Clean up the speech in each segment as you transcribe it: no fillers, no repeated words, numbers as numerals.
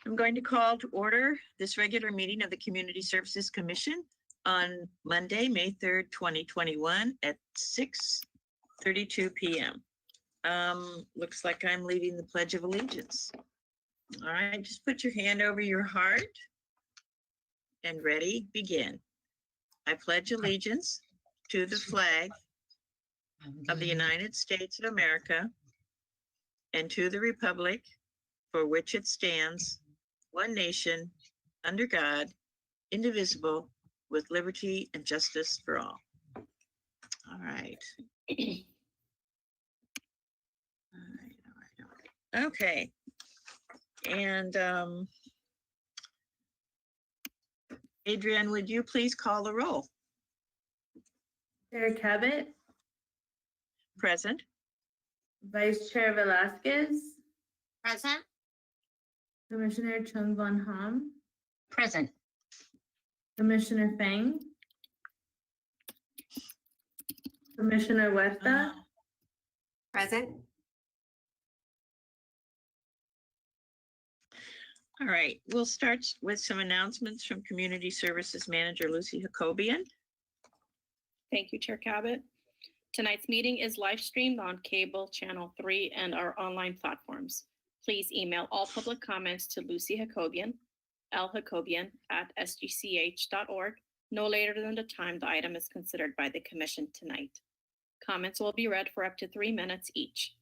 I'm going to call to order this regular meeting of the Community Services Commission on Monday, May 3rd, 2021 at 6:32 p.m. Looks like I'm leading the Pledge of Allegiance. All right, just put your hand over your heart and ready, begin. I pledge allegiance to the flag of the United States of America and to the republic for which it stands, one nation, under God, indivisible, with liberty and justice for all. All right. All right. Okay. And Adrienne, would you please call the roll? Chair Cabot, Present. Vice Chair Velasquez, Present. Commissioner Chung Von Ham, Present. Commissioner Fang, Commissioner Huerta, Present. All right, we'll start with some announcements from Community Services Manager Lucy Jacobian. Thank you, Chair Cabot. Tonight's meeting is live streamed on cable channel 3 and our online platforms. Please email all public comments to Lucy Jacobian, ljacobian@sgch.org, no later than the time the item is considered by the Commission tonight. Comments will be read for up to 3 minutes each.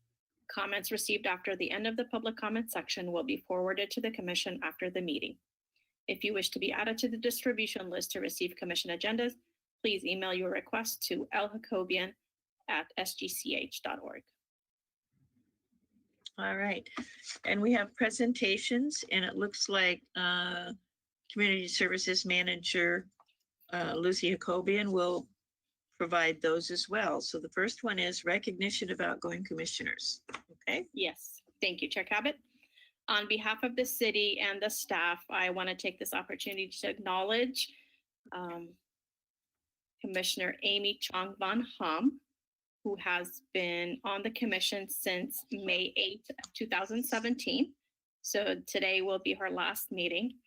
Comments received after the end of the public comment section will be forwarded to the Commission after the meeting. If you wish to be added to the distribution list to receive Commission agendas, please email your request to ljacobian@sgch.org. All right, and we have presentations, and it looks like Community Services Manager Lucy Jacobian will provide those as well. So the first one is recognition of outgoing commissioners. Okay. Yes, thank you, Chair Cabot. On behalf of the city and the staff, I want to take this opportunity to acknowledge Commissioner Amy Chong Von Ham, who has been on the commission since May 8th, 2017. So today will be her last meeting.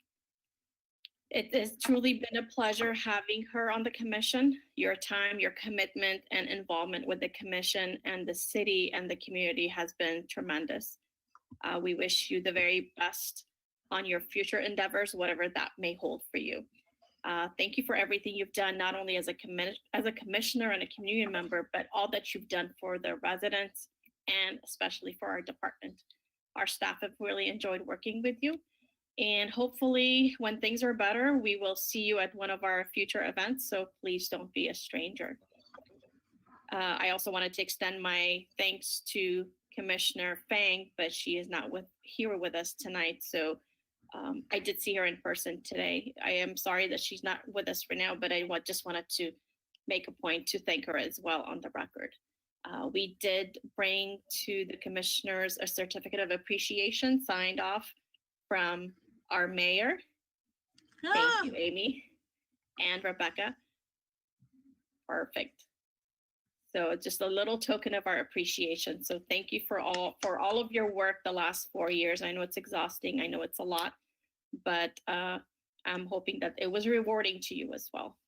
It has truly been a pleasure having her on the commission. Your time, your commitment, and involvement with the commission and the city and the community has been tremendous. We wish you the very best on your future endeavors, whatever that may hold for you. Thank you for everything you've done, not only as a commissioner and a community member, but all that you've done for the residents and especially for our department. Our staff have really enjoyed working with you. And hopefully when things are better, we will see you at one of our future events. So please don't be a stranger. I also wanted to extend my thanks to Commissioner Fang, but she is not here with us tonight. So I did see her in person today. I am sorry that she's not with us for now, but I just wanted to make a point to thank her as well on the record. We did bring to the commissioners a certificate of appreciation signed off from our mayor. Thank you, Amy and Rebecca. Perfect. So just a little token of our appreciation. So thank you for all of your work the last 4 years. I know it's exhausting. I know it's a lot, but I'm hoping that it was rewarding to you as well.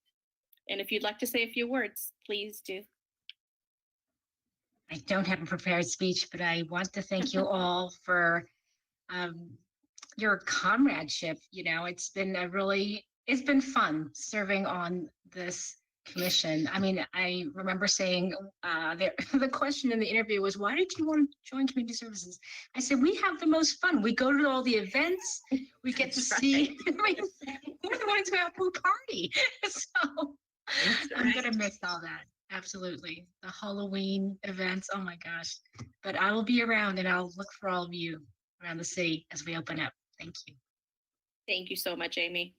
And if you'd like to say a few words, please do. I don't have a prepared speech, but I want to thank you all for your comradeship. You know, it's been fun serving on this commission. I mean, I remember saying the question in the interview was, why did you want to join community services? I said, we have the most fun. We go to all the events. We get to see, I mean, we're going to a pool party. So I'm going to miss all that. Absolutely. The Halloween events. Oh my gosh. But I will be around and I'll look for all of you around the city as we open up. Thank you. Thank you so much, Amy.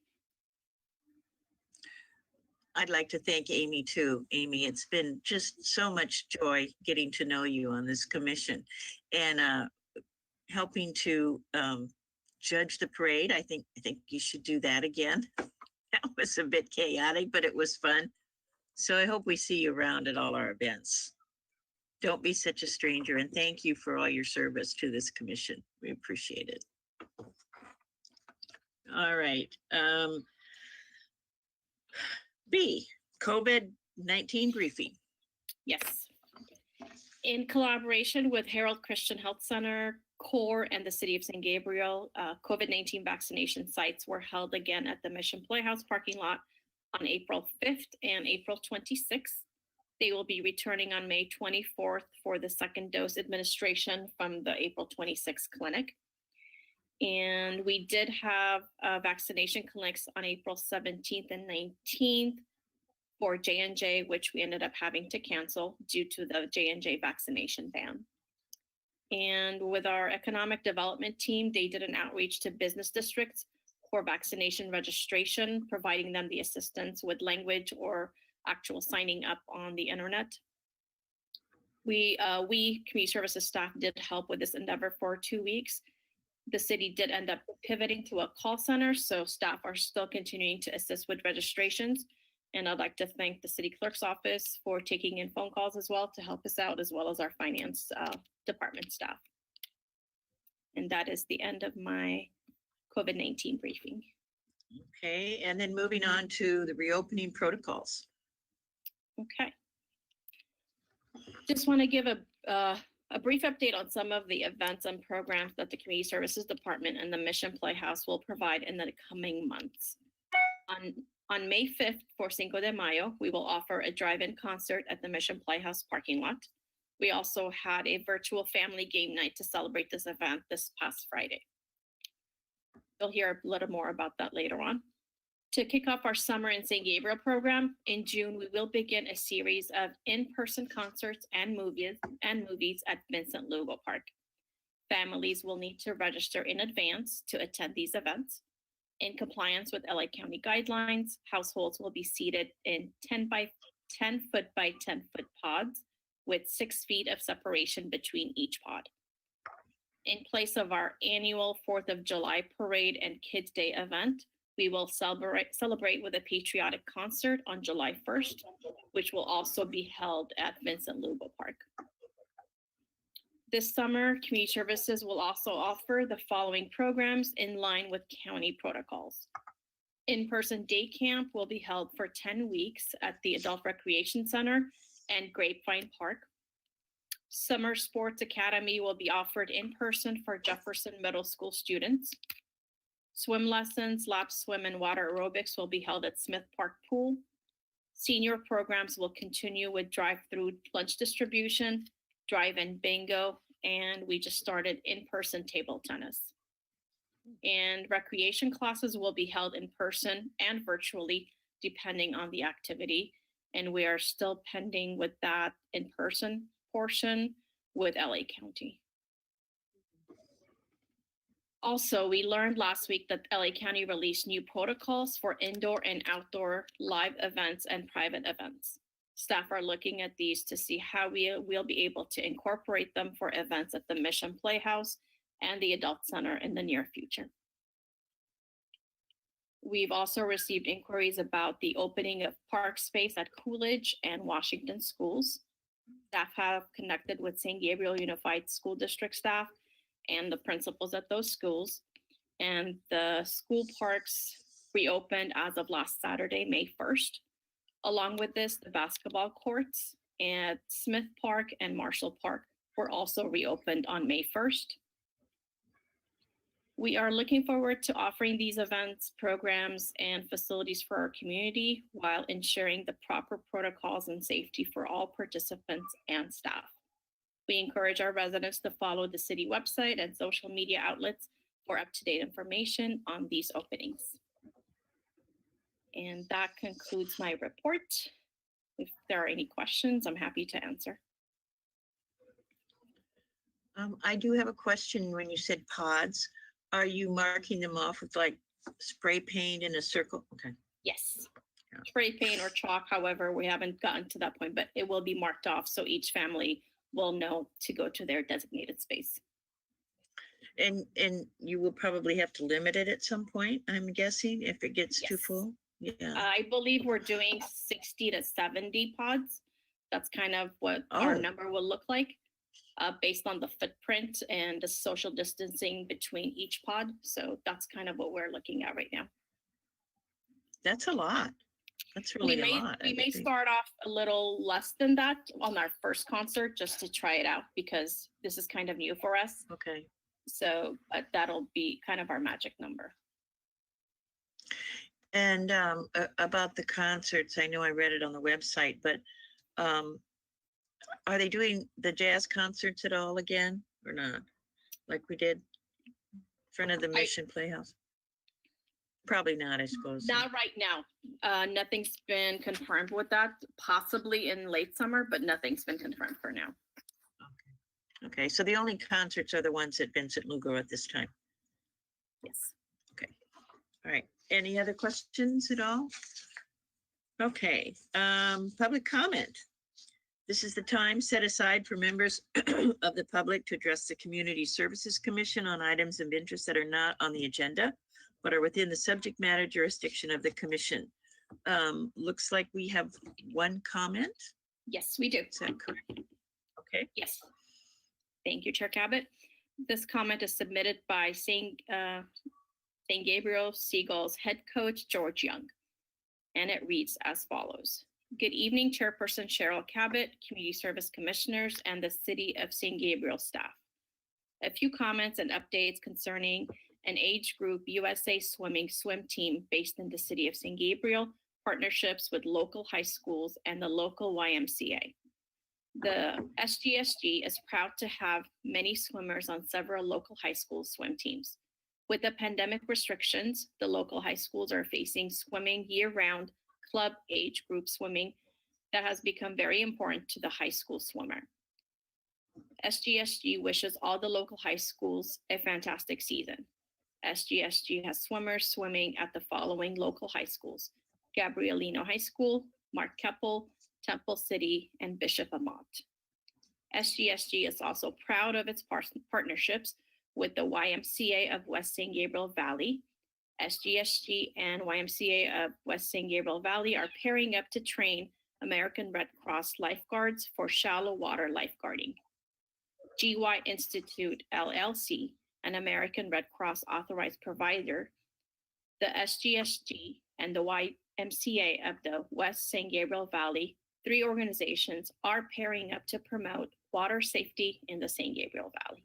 I'd like to thank Amy too. Amy, it's been just so much joy getting to know you on this commission and helping to judge the parade. I think you should do that again. That was a bit chaotic, but it was fun. So I hope we see you around at all our events. Don't be such a stranger, and thank you for all your service to this commission. We appreciate it. All right. B, COVID-19 briefing. Yes. In collaboration with Herald Christian Health Center, CORE, and the City of San Gabriel, COVID-19 vaccination sites were held again at the Mission Playhouse parking lot on April 5th and April 26th. They will be returning on May 24th for the second dose administration from the April 26th clinic. And we did have vaccination clinics on April 17th and 19th for J&J, which we ended up having to cancel due to the J&J vaccination ban. And with our economic development team, they did an outreach to business districts for vaccination registration, providing them the assistance with language or actual signing up on the internet. We community services staff did help with this endeavor for 2 weeks. The city did end up pivoting to a call center, so staff are still continuing to assist with registrations. And I'd like to thank the city clerk's office for taking in phone calls as well to help us out, as well as our finance department staff. And that is the end of my COVID-19 briefing. Okay, and then moving on to the reopening protocols. Okay. Just want to give a brief update on some of the events and programs that the Community Services Department and the Mission Playhouse will provide in the coming months. On May 5th for Cinco de Mayo, we will offer a drive-in concert at the Mission Playhouse parking lot. We also had a virtual family game night to celebrate this event this past Friday. You'll hear a little more about that later on. To kick off our Summer in San Gabriel program, in June, we will begin a series of in-person concerts and movies at Vincent Lugo Park. Families will need to register in advance to attend these events. In compliance with LA County guidelines, households will be seated in 10 by 10 foot by 10 foot pods with 6 feet of separation between each pod. In place of our annual 4th of July parade and Kids Day event, we will celebrate with a patriotic concert on July 1st, which will also be held at Vincent Lugo Park. This summer, Community Services will also offer the following programs in line with county protocols. In-person day camp will be held for 10 weeks at the Adult Recreation Center and Grapevine Park. Summer Sports Academy will be offered in person for Jefferson Middle School students. Swim lessons, lap swim, and water aerobics will be held at Smith Park Pool. Senior programs will continue with drive-through lunch distribution, drive-in bingo, and we just started in-person table tennis. And recreation classes will be held in person and virtually, depending on the activity. And we are still pending with that in-person portion with LA County. Also, we learned last week that LA County released new protocols for indoor and outdoor live events and private events. Staff are looking at these to see how we will be able to incorporate them for events at the Mission Playhouse and the Adult Center in the near future. We've also received inquiries about the opening of park space at Coolidge and Washington schools. Staff have connected with San Gabriel Unified School District staff and the principals at those schools. And the school parks reopened as of last Saturday, May 1st. Along with this, the basketball courts at Smith Park and Marshall Park were also reopened on May 1st. We are looking forward to offering these events, programs, and facilities for our community while ensuring the proper protocols and safety for all participants and staff. We encourage our residents to follow the city website and social media outlets for up-to-date information on these openings. And that concludes my report. If there are any questions, I'm happy to answer. I do have a question. When you said pods, are you marking them off with like spray paint in a circle? Okay. Yes. Yeah. Spray paint or chalk, however, we haven't gotten to that point, but it will be marked off so each family will know to go to their designated space. And you will probably have to limit it at some point, I'm guessing, if it gets too Yes. full. Yeah. I believe we're doing 60 to 70 pods. That's kind of what our number will look like. based on the footprint and the social distancing between each pod. So that's kind of what we're looking at right now. That's a lot. That's really a lot. We I may think. start off a little less than that on our first concert just to try it out because this is kind of new for us. Okay. So that'll be kind of our magic number. And about the concerts, I know I read it on the website, but are they doing the jazz concerts at all again or not? Like we did in front of the Mission Playhouse? Probably not, I suppose. Not right now. Nothing's been confirmed with that. Possibly in late summer, but nothing's been confirmed for now. Okay, so the only concerts are the ones at Vincent Lugo at this time. Yes. Okay, all right. Any other questions at all? Okay, public comment. This is the time set aside for members of the public to address the Community Services Commission on items of interest that are not on the agenda, but are within the subject matter jurisdiction of the commission. Looks like we have one comment. Yes, we do. Is that correct? Okay. Yes. Thank you, Chair Cabot. This comment is submitted by St. Gabriel Seagull's head coach, George Young. And it reads as follows. Good evening, Chairperson Cheryl Cabot, Community Service Commissioners, and the City of St. Gabriel staff. A few comments and updates concerning an age group USA Swimming swim team based in the City of St. Gabriel, partnerships with local high schools and the local YMCA. The SGSG is proud to have many swimmers on several local high school swim teams. With the pandemic restrictions, the local high schools are facing swimming year-round club age group swimming that has become very important to the high school swimmer. SGSG wishes all the local high schools a fantastic season. SGSG has swimmers swimming at the following local high schools: Gabrielino High School, Mark Keppel, Temple City, and Bishop Amat. SGSG is also proud of its partnerships with the YMCA of West St. Gabriel Valley. SGSG and YMCA of West St. Gabriel Valley are pairing up to train American Red Cross lifeguards for shallow water lifeguarding. GY Institute LLC, an American Red Cross authorized provider, the SGSG and the YMCA of the West St. Gabriel Valley, 3 organizations are pairing up to promote water safety in the St. Gabriel Valley.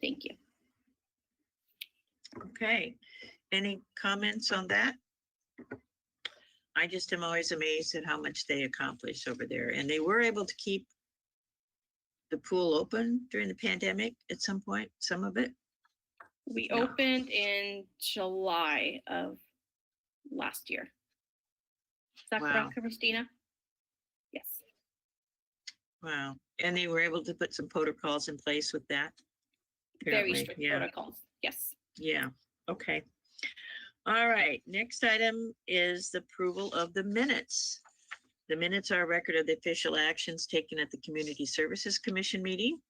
Thank you. Okay, any comments on that? I just am always amazed at how much they accomplish over there. And they were able to keep the pool open during the pandemic at some point, some of it. We No. opened in July of last year. Is that Wow. correct, Christina? Yes. Wow. And they were able to put some protocols in place with that. Very apparently. strict Yeah. protocols. Yes. Yeah, okay. All right, next item is the approval of the minutes. The minutes are a record of the official actions taken at the Community Services Commission meeting.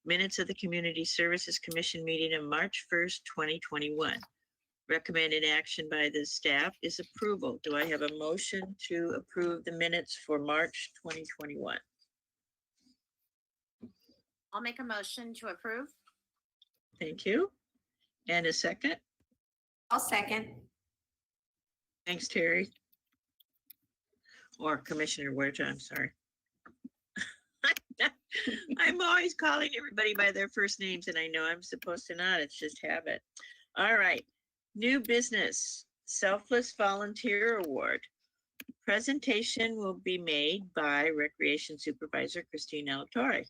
Minutes of the Community Services Commission meeting of March 1st, 2021. Recommended action by the staff is approval. Do I have a motion to approve the minutes for March 2021? I'll make a motion to approve. Thank you. And a second? I'll second. Thanks, Terry. Or Commissioner Wedge, I'm sorry. I'm always calling everybody by their first names, and I know I'm supposed to not. It's just habit. All right. New business, Selfless Volunteer Award. Presentation will be made by Recreation Supervisor Christine Alatorre.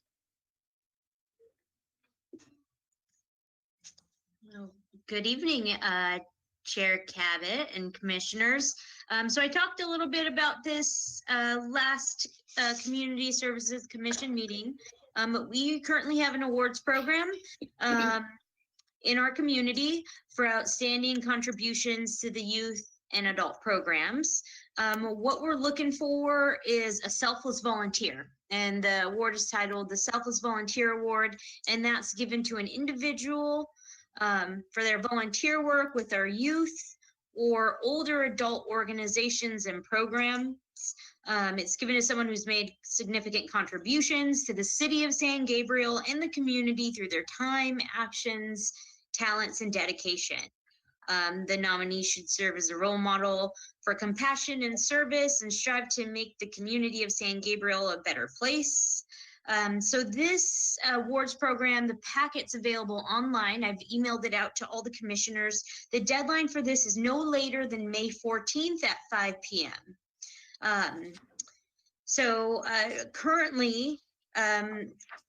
Well, good evening, Chair Cabot and Commissioners. So I talked a little bit about this last Community Services Commission meeting. But we currently have an awards program in our community for outstanding contributions to the youth and adult programs. What we're looking for is a selfless volunteer. And the award is titled the Selfless Volunteer Award, and that's given to an individual for their volunteer work with our youth or older adult organizations and programs It's given to someone who's made significant contributions to the city of San Gabriel and the community through their time, actions, talents, and dedication. The nominee should serve as a role model for compassion and service and strive to make the community of San Gabriel a better place. So this awards program, the packet's available online. I've emailed it out to all the commissioners. The deadline for this is no later than May 14th at 5 p.m. Currently,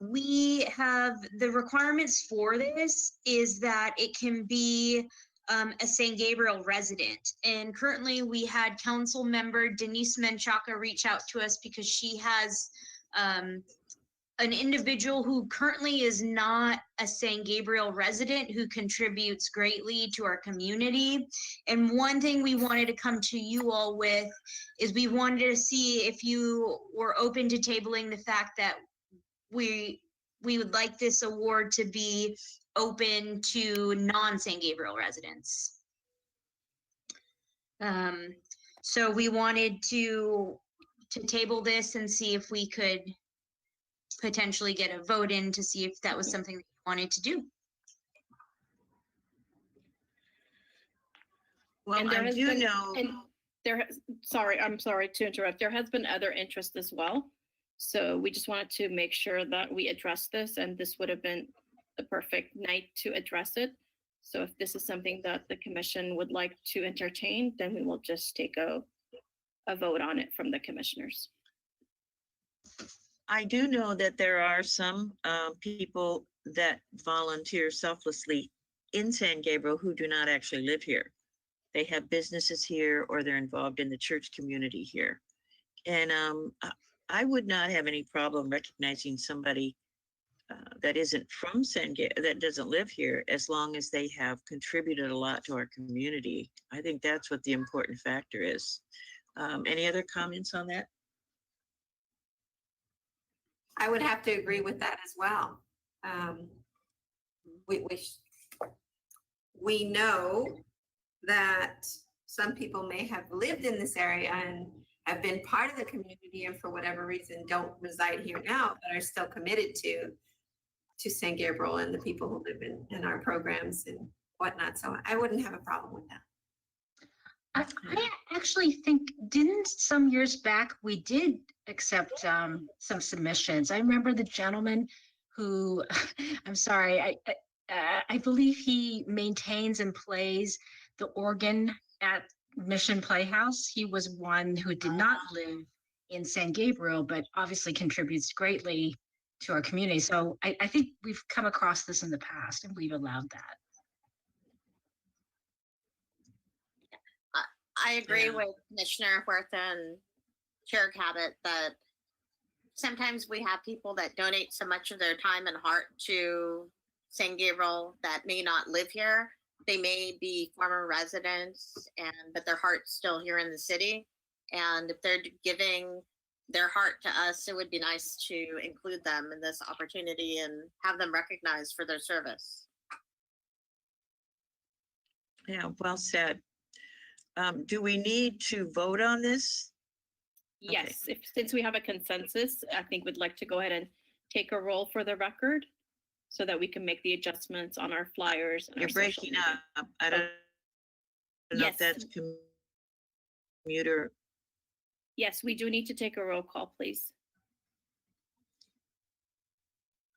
we have the requirements for this is that it can be a San Gabriel resident. And currently we had council member Denise Menchaca reach out to us because she has an individual who currently is not a San Gabriel resident who contributes greatly to our community. And one thing we wanted to come to you all with is we wanted to see if you were open to tabling the fact that we would like this award to be open to non-San Gabriel residents. So we wanted to table this and see if we could potentially get a vote in to see if that was something that you wanted to do. Well, And there I has do been- know, And I'm sorry to interrupt. There has been other interest as well. So we just wanted to make sure that we address this, and this would have been the perfect night to address it. So if this is something that the commission would like to entertain, then we will just take a vote on it from the commissioners. I do know that there are some people that volunteer selflessly in San Gabriel who do not actually live here. They have businesses here or they're involved in the church community here. And I would not have any problem recognizing somebody that isn't from San Gabriel, that doesn't live here, as long as they have contributed a lot to our community. I think that's what the important factor is. Any other comments on that? I would have to agree with that as well. We know that some people may have lived in this area and have been part of the community and for whatever reason don't reside here now, but are still committed to San Gabriel and the people who live in our programs and whatnot. So I wouldn't have a problem with that. I actually think, didn't some years back, we did accept some submissions. I remember the gentleman who, I'm sorry, I believe he maintains and plays the organ at Mission Playhouse. He was one who did not live in San Gabriel, but obviously contributes greatly to our community. So I think we've come across this in the past and we've allowed that. I agree Yeah. with Commissioner Huerta and Chair Cabot that sometimes we have people that donate so much of their time and heart to San Gabriel that may not live here. They may be former residents, but their heart's still here in the city. And if they're giving their heart to us, it would be nice to include them in this opportunity and have them recognized for their service. Yeah, well said. Do we need to vote on this? Yes, since we have a consensus, I think we'd like to go ahead and take a roll for the record so that we can make the adjustments on our flyers. And You're our social breaking media. up. I don't know Yes. if that's commuter. Yes, we do need to take a roll call, please.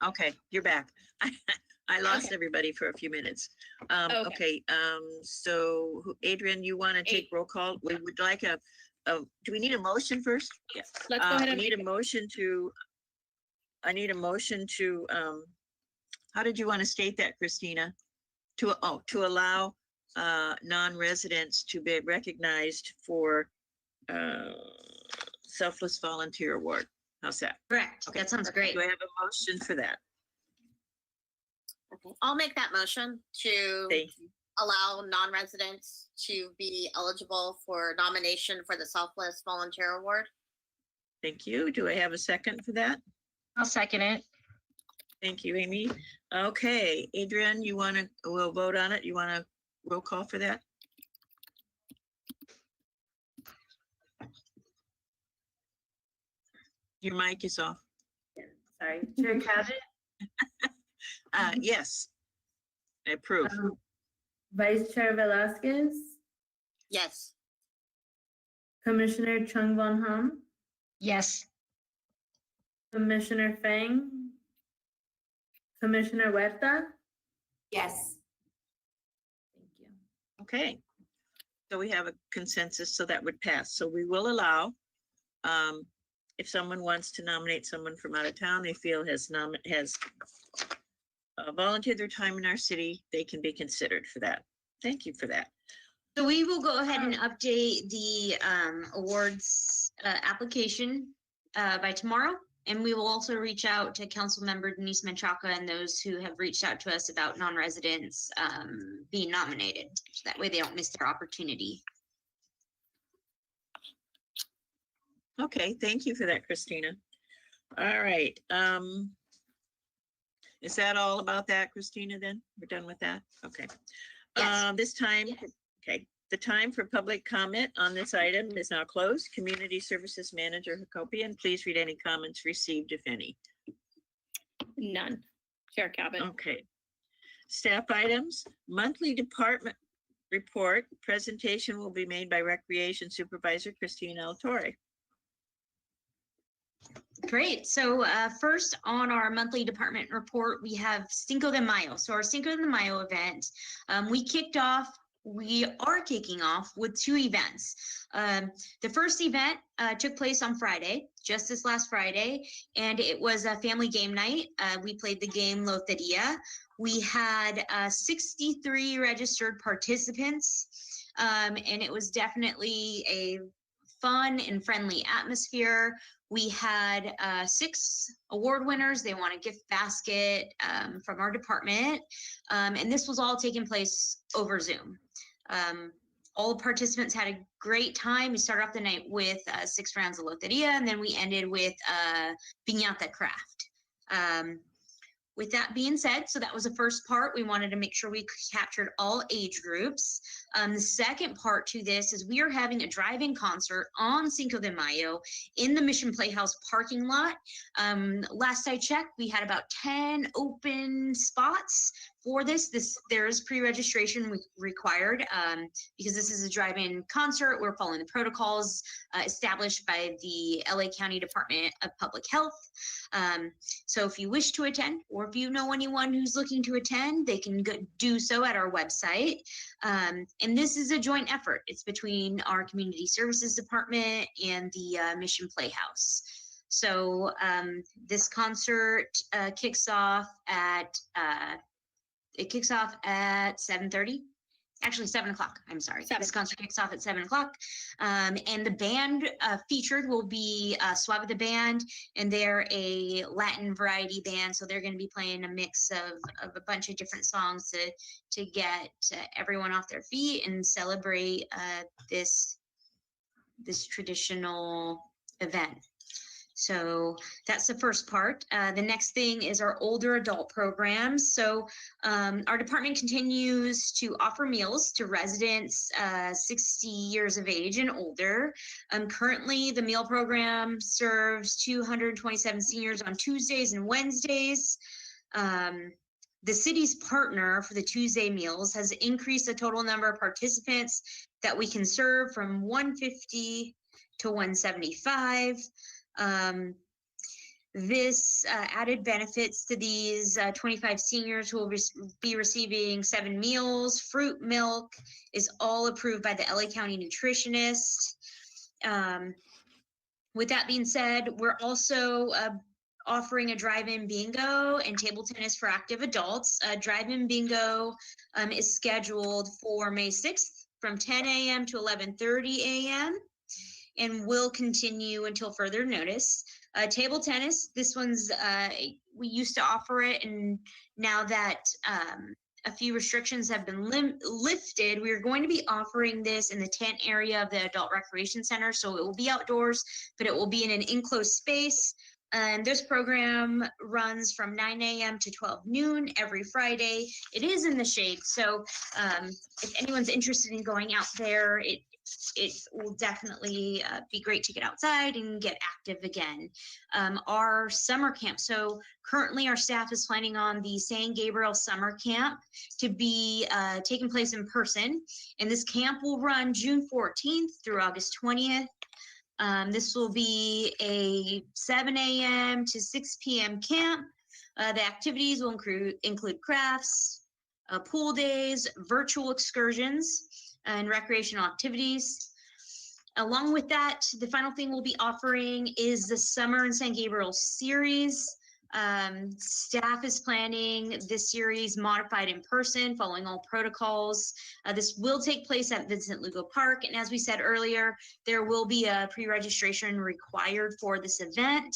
Okay, you're back. I lost Okay. everybody for a few minutes. Okay. So Adrian, you want to take roll call? We would like do we need a motion first? Yes, let's go ahead I and need make a it. motion to, how did you want to state that, Christina? To allow non-residents to be recognized for selfless volunteer award. How's that? Correct. Okay. That sounds great. Do I have a motion for that? Okay, I'll make that motion to Thank you. allow non-residents to be eligible for nomination for the Selfless Volunteer Award. Thank you. Do I have a second for that? I'll second it. Thank you, Amy. Okay, Adrian, we'll vote on it. You want to roll call for that? Your mic is off. Sorry, Chair Cabot, Yes. I approve. Vice Chair Velasquez, Yes. Commissioner Chung Von Hum, Yes. Commissioner Fang, Commissioner Huerta. Yes. Thank you. Okay. So we have a consensus, so that would pass. So we will allow, if someone wants to nominate someone from out of town they feel has volunteered their time in our city, they can be considered for that. Thank you for that. So we will go ahead and update the awards application by tomorrow. And we will also reach out to Councilmember Denise Menchaca and those who have reached out to us about non-residents being nominated. So that way they don't miss their opportunity. Okay, thank you for that, Christina. All right. Is that all about that, Christina, then? We're done with that? Okay. Yes. This time, okay, the time for public comment on this item is now closed. Community Services Manager Hakopian, please read any comments received, if any. None. Chair Cabot. Okay. Staff items, monthly department report presentation will be made by Recreation Supervisor Christine L. Torre. Great. So first on our monthly department report, we have Cinco de Mayo. So our Cinco de Mayo event, we are kicking off with two events. The first event took place on Friday, just this last Friday, and it was a family game night. We played the game Loteria. We had 63 registered participants, and it was definitely a fun and friendly atmosphere. We had 6 award winners. They won a gift basket from our department. And this was all taking place over Zoom. All the participants had a great time. We started off the night with 6 rounds of Loteria, and then we ended with Piñata Craft. With that being said, so that was the first part. We wanted to make sure we captured all age groups. The second part to this is we are having a drive-in concert on Cinco de Mayo in the Mission Playhouse parking lot. Last I checked, we had about 10 open spots for this. There is pre-registration required because this is a drive-in concert. We're following the protocols established by the LA County Department of Public Health. So if you wish to attend, or if you know anyone who's looking to attend, they can do so at our website. And this is a joint effort. It's between our Community Services Department and the Mission Playhouse. So this concert kicks off at 7:30. Actually, 7 o'clock. I'm sorry. 7. This concert kicks off at 7 o'clock. And the band featured will be Suave the Band, and they're a Latin variety band. So they're going to be playing a mix of a bunch of different songs to get everyone off their feet and celebrate this traditional event. So that's the first part. The next thing is our older adult programs. So our department continues to offer meals to residents 60 years of age and older. Currently, the meal program serves 227 seniors on Tuesdays and Wednesdays. The city's partner for the Tuesday meals has increased the total number of participants that we can serve from 150 to 175. This added benefits to these 25 seniors who will be receiving 7 meals. Fruit, milk is all approved by the LA County nutritionist. With that being said, we're also offering a drive-in bingo and table tennis for active adults. Drive-in bingo is scheduled for May 6th from 10 a.m. to 11:30 a.m. and will continue until further notice. Table tennis, this one's, we used to offer it, and now that a few restrictions have been lifted, we are going to be offering this in the tent area of the Adult Recreation Center. So it will be outdoors, but it will be in an enclosed space. And this program runs from 9 a.m. to 12 noon every Friday. It is in the shade, so if anyone's interested in going out there, it will definitely be great to get outside and get active again. Our summer camp, so currently our staff is planning on the San Gabriel summer camp to be taking place in person, and this camp will run June 14th through August 20th. This will be a 7 a.m. to 6 p.m. camp. The activities will include crafts, pool days, virtual excursions, and recreational activities. Along with that, the final thing we'll be offering is the Summer in San Gabriel series. Staff is planning this series modified in person, following all protocols. This will take place at Vincent Lugo Park, and as we said earlier, there will be a pre-registration required for this event.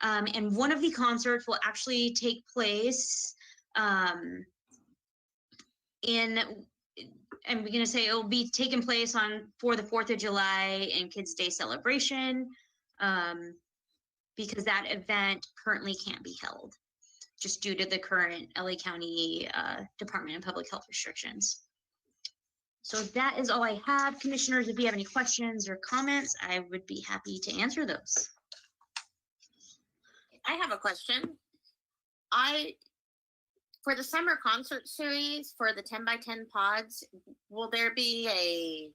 And one of the concerts will actually take place and we're going to say it will be taking place for the 4th of July and Kids Day celebration, because that event currently can't be held just due to the current LA County Department of Public Health restrictions. So that is all I have. Commissioners, if you have any questions or comments, I would be happy to answer those. I have a question. For the summer concert series, for the 10 by 10 pods, will there be a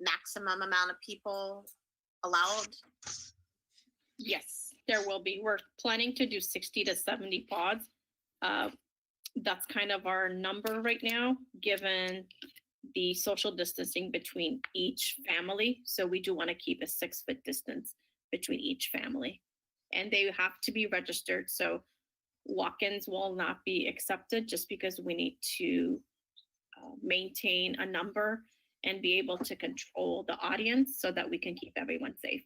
maximum amount of people allowed? Yes, there will be. We're planning to do 60 to 70 pods. That's kind of our number right now, given the social distancing between each family. So we do want to keep a 6-foot distance between each family. And they have to be registered. So walk-ins will not be accepted, just because we need to maintain a number and be able to control the audience so that we can keep everyone safe.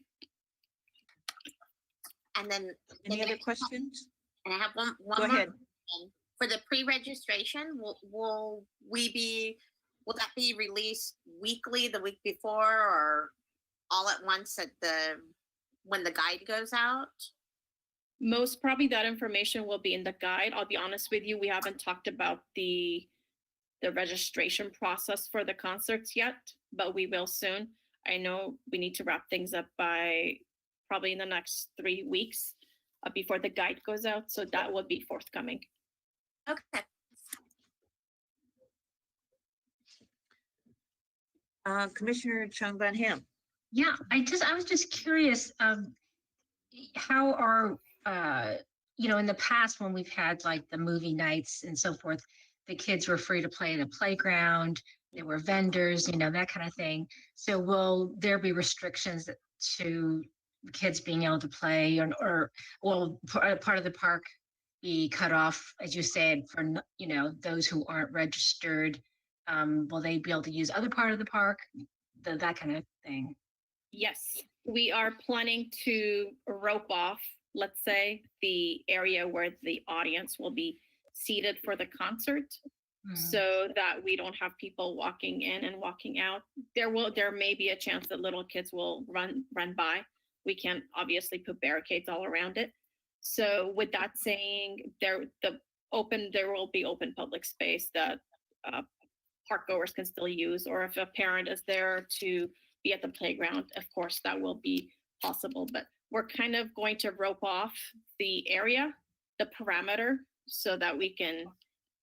And then Any other questions? and I have one Go more ahead. question. For the pre-registration, will that be released weekly, the week before, or all at once when the guide goes out? Most probably that information will be in the guide. I'll be honest with you, we haven't talked about the registration process for the concerts yet, but we will soon. I know we need to wrap things up by probably in the next 3 weeks before the guide goes out. So that will be forthcoming. Okay. Commissioner Chung Van Ham. Yeah, I was just curious, how are, in the past when we've had like the movie nights and so forth, the kids were free to play in the playground, there were vendors, that kind of thing. So will there be restrictions to kids being able to play, or will part of the park be cut off, as you said, for, those who aren't registered? Will they be able to use other part of the park, that kind of thing? Yes, we are planning to rope off, let's say, the area where the audience will be seated for the concert, so that we don't have people walking in and walking out. There may be a chance that little kids will run by. We can't obviously put barricades all around it. So with that saying, there will be open public space that park goers can still use, or if a parent is there to be at the playground, of course that will be possible. But we're kind of going to rope off the area, the parameter, so that we can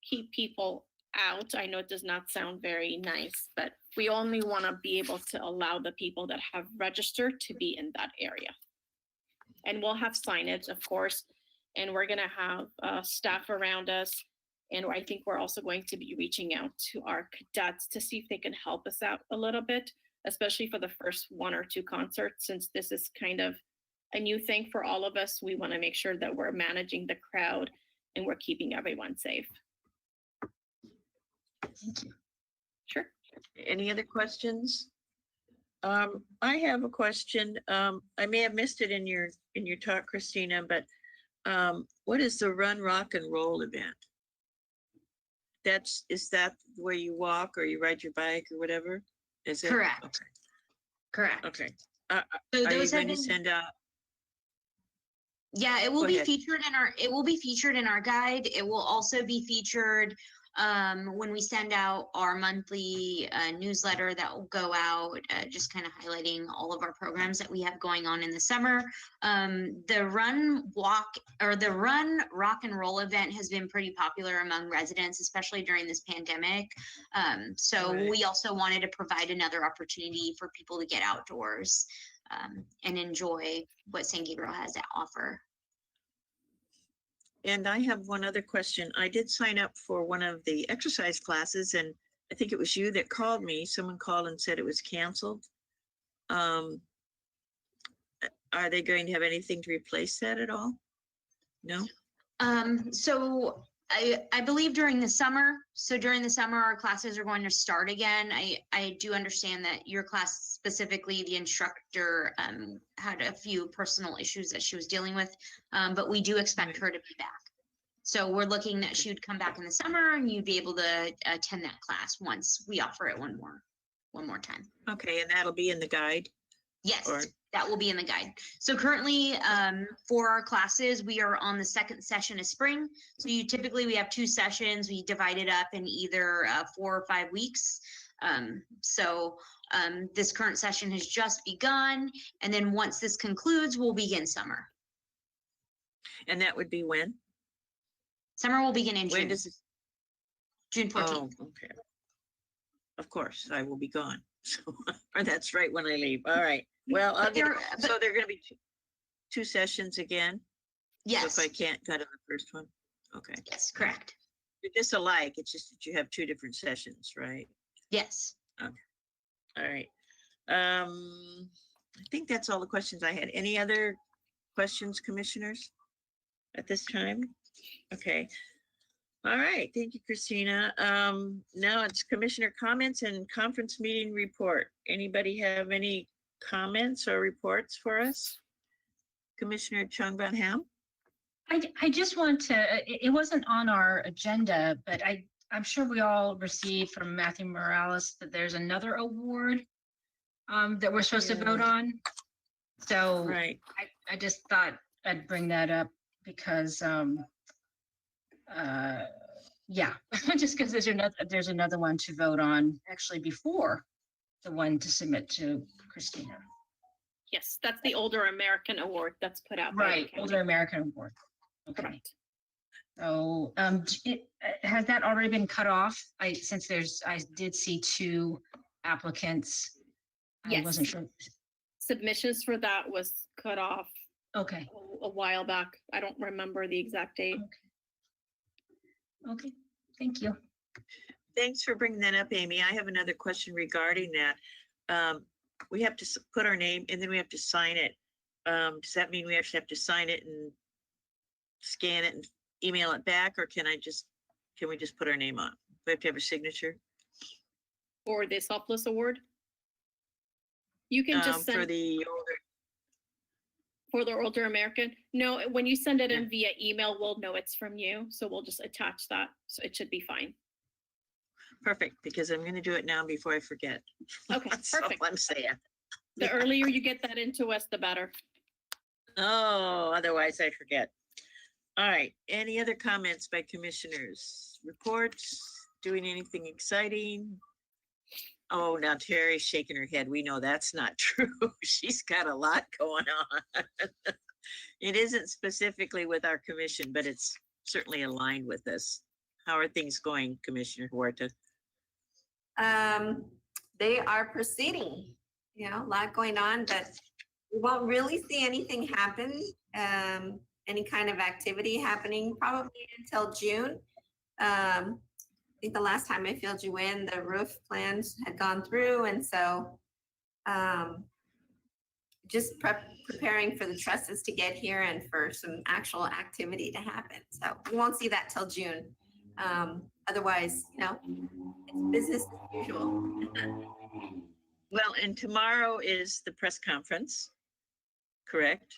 keep people out. I know it does not sound very nice, but we only want to be able to allow the people that have registered to be in that area. And we'll have signage, of course, and we're going to have staff around us. And I think we're also going to be reaching out to our cadets to see if they can help us out a little bit, especially for the first 1 or 2 concerts, since this is kind of a new thing for all of us. We want to make sure that we're managing the crowd and we're keeping everyone safe. Thank you. Sure. Any other questions? I have a question. I may have missed it in your talk, Christina, but what is the Run, Rock, and Roll event? Is that where you walk or you ride your bike or whatever? Is it? Correct. Okay. Correct. Okay. So Are you those have going to been, send out? yeah, it will Go be ahead. featured in our guide. It will also be featured when we send out our monthly newsletter that will go out, just kind of highlighting all of our programs that we have going on in the summer. The run rock and roll event has been pretty popular among residents, especially during this pandemic. So Right. we also wanted to provide another opportunity for people to get outdoors and enjoy what San Gabriel has to offer. And I have one other question. I did sign up for one of the exercise classes, and I think it was you that called me. Someone called and said it was canceled. Are they going to have anything to replace that at all? No? So I believe during the summer, our classes are going to start again. I do understand that your class specifically, the instructor had a few personal issues that she was dealing with, but we do expect her to be back. So we're looking that she would come back in the summer and you'd be able to attend that class once we offer it one more time. Okay, and that'll be in the guide? Yes, Or- that will be in the guide. So currently, for our classes, we are on the second session of spring. So we have 2 sessions. We divide it up in either 4 or 5 weeks. This current session has just begun. And then once this concludes, we'll begin summer. And that would be when? Summer will begin in When June, does it? June 14th. Oh, okay. Of course, I will be gone. So, or that's right when I leave. All right. Well, I'll get, so they're gonna be 2 sessions again? Yes, So if I can't cut in the first one? Okay. yes, correct. They're just alike. It's just that you have 2 different sessions, right? Yes. All right. I think that's all the questions I had. Any other questions, commissioners, at this time? Okay. All right. Thank you, Christina. Now it's commissioner comments and conference meeting report. Anybody have any comments or reports for us? Commissioner Chung Van Ham? I just want to, it wasn't on our agenda, but I'm sure we all received from Matthew Morales that there's another award that we're supposed to vote on. So Right. I just thought I'd bring that up because, yeah, just because there's another one to vote on actually before the one to submit to Christina. Yes, that's the Older American Award that's put out. by the Right, county. Older American Award. Okay. Correct. So, has that already been cut off? I did see 2 applicants. I Yes. wasn't sure. Submissions for that was cut off Okay, a while back. I don't remember the exact date. okay, thank you. Thanks for bringing that up, Amy. I have another question regarding that. We have to put our name and then we have to sign it. Does that mean we actually have to sign it and scan it and email it back, or can we just put our name on? We have to have a signature For the Selfless Award. You can just for send the older. for the Older American. No, when you send it Yeah. in via email, we'll know it's from you. So we'll just attach that. So it should be fine. Perfect, because I'm going to do it now before I forget. Okay, That's all perfect. I'm saying. The earlier you get that into us, the better. Oh, otherwise I forget. All right. Any other comments by commissioners? Reports? Doing anything exciting? Oh, now Terry's shaking her head. We know that's not true. She's got a lot going on. It isn't specifically with our commission, but it's certainly aligned with us. How are things going, Commissioner Huerta? They are proceeding, a lot going on, but we won't really see anything happen, any kind of activity happening probably until June. I think the last time I filled you in, the roof plans had gone through, and so just preparing for the trusses to get here and for some actual activity to happen. So we won't see that till June. Otherwise, it's business as usual. Well, and tomorrow is the press conference, correct?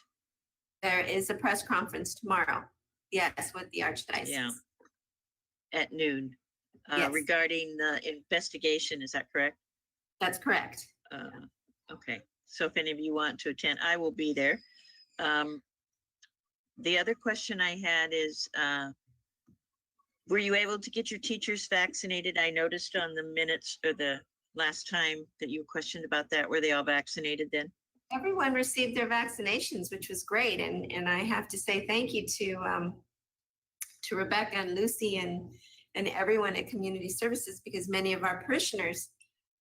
There is a press conference tomorrow. Yes, with the Archdiocese. Yeah. At noon, Yes. regarding the investigation, is that correct? That's correct. Okay, so if any of you want to attend, I will be there. The other question I had is, Were you able to get your teachers vaccinated? I noticed on the minutes or the last time that you questioned about that, were they all vaccinated then? Everyone received their vaccinations, which was great. And I have to say thank you to Rebecca and Lucy and everyone at Community Services, because many of our parishioners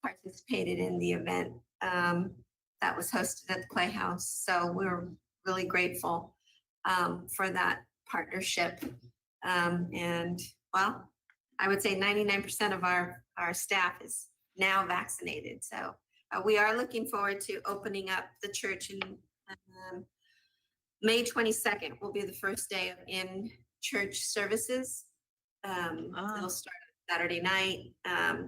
participated in the event that was hosted at the Playhouse. So we're really grateful for that partnership. And well, I would say 99% of our staff is now vaccinated. So we are looking forward to opening up the church in May 22nd will be the first day of in-church services. It'll start Saturday night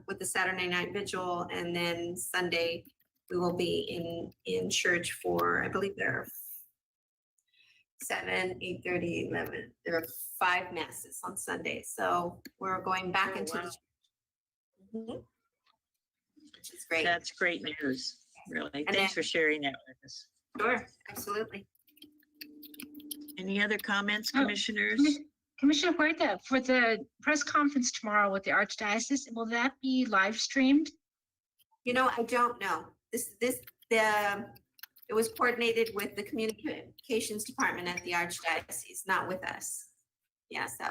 with the Saturday night vigil, and then Sunday we will be in church for, I believe there are 7, 8:30, 11. There are 5 masses on Sunday, so we're going back into the church. Mhm. Which is great. That's great news, really. And Thanks then- for sharing that with us. Sure, absolutely. Any other comments, Oh, commissioners? Commissioner Huerta, for the press conference tomorrow with the Archdiocese, will that be live streamed? You know, I don't know. It was coordinated with the communications department at the Archdiocese, not with us. Yeah, so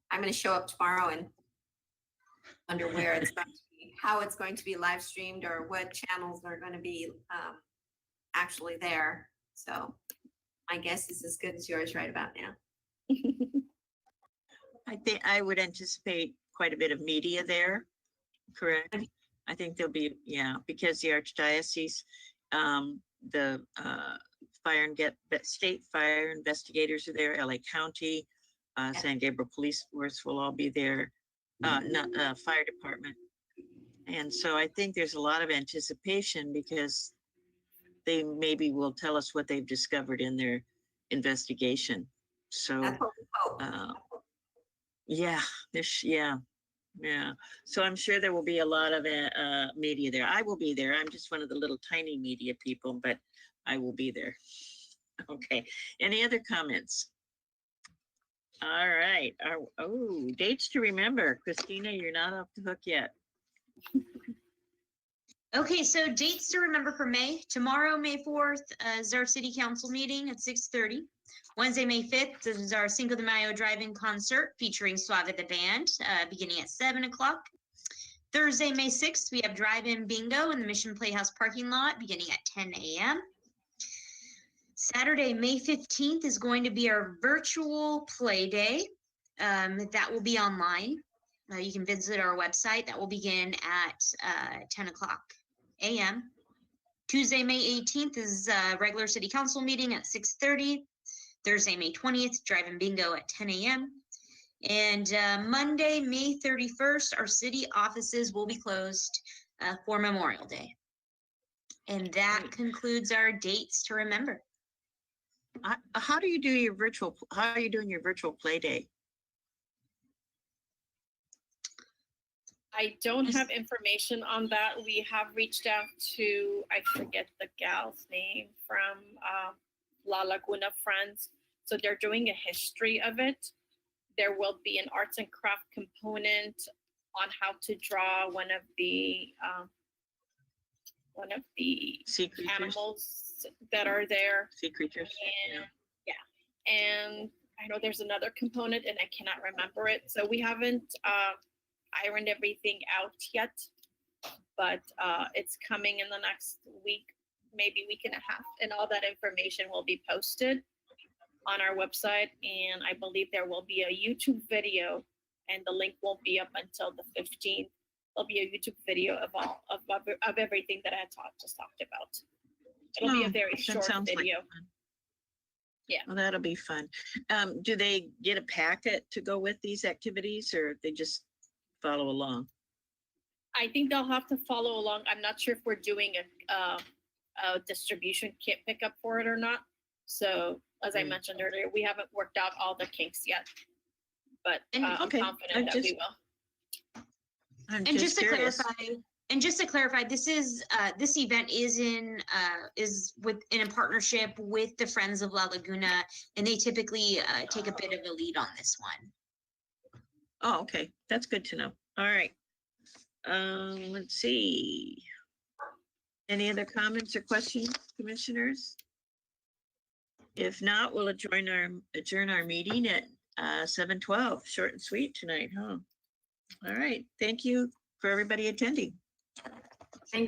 I'm gonna show up tomorrow and wonder where it's going to be, how it's going to be live streamed, or what channels are gonna be actually there. So my guess is as good as yours right about now. I think I would anticipate quite a bit of media there, correct? I think there'll be, yeah, because the Archdiocese, the state fire investigators are there, LA County, San Gabriel Police Force will all be there, not fire department. And so I think there's a lot of anticipation because they maybe will tell us what they've discovered in their investigation. So, That's what we hope. yeah, yeah. So I'm sure there will be a lot of media there. I will be there. I'm just one of the little tiny media people, but I will be there. Okay. Any other comments? All right. Dates to remember. Christina, you're not off the hook yet. Okay, so dates to remember for May. Tomorrow, May 4th, is our city council meeting at 6:30. Wednesday, May 5th, is our Cinco de Mayo drive-in concert featuring Suave the Band, beginning at 7 o'clock. Thursday, May 6th, we have drive-in bingo in the Mission Playhouse parking lot beginning at 10 a.m. Saturday, May 15th is going to be our virtual play day. That will be online. You can visit our website. That will begin at 10 o'clock a.m. Tuesday, May 18th is a regular city council meeting at 6:30. Thursday, May 20th, drive-in bingo at 10 a.m. And Monday, May 31st, our city offices will be closed for Memorial Day. And that concludes our dates to remember. How are you doing your virtual play day? I don't have information on that. We have reached out to, I forget the gal's name from La Laguna Friends. So they're doing a history of it. There will be an arts and craft component on how to draw one of the Sea creatures? animals that are there. Sea creatures. And and I know there's another component and I cannot remember it. So we haven't ironed everything out yet, but it's coming in the next week, maybe week and a half, and all that information will be posted on our website. And I believe there will be a YouTube video, and the link won't be up until the 15th. There'll be a YouTube video of everything that I just talked about. It'll be a very short video. Yeah. Well, that'll be fun. Do they get a packet to go with these activities, or they just follow along? I think they'll have to follow along. I'm not sure if we're doing a distribution kit pickup for it or not. So as I mentioned earlier, we haven't worked out all the kinks yet, but I'm confident that we will. I'm And just to curious. clarify, this event is in a partnership with the Friends of La Laguna, and they typically take a bit of a lead on this one. Oh, okay, that's good to know. All right. Let's see. Any other comments or questions, commissioners? If not, we'll adjourn our meeting at 7:12. Short and sweet tonight, huh? All right, thank you for everybody attending.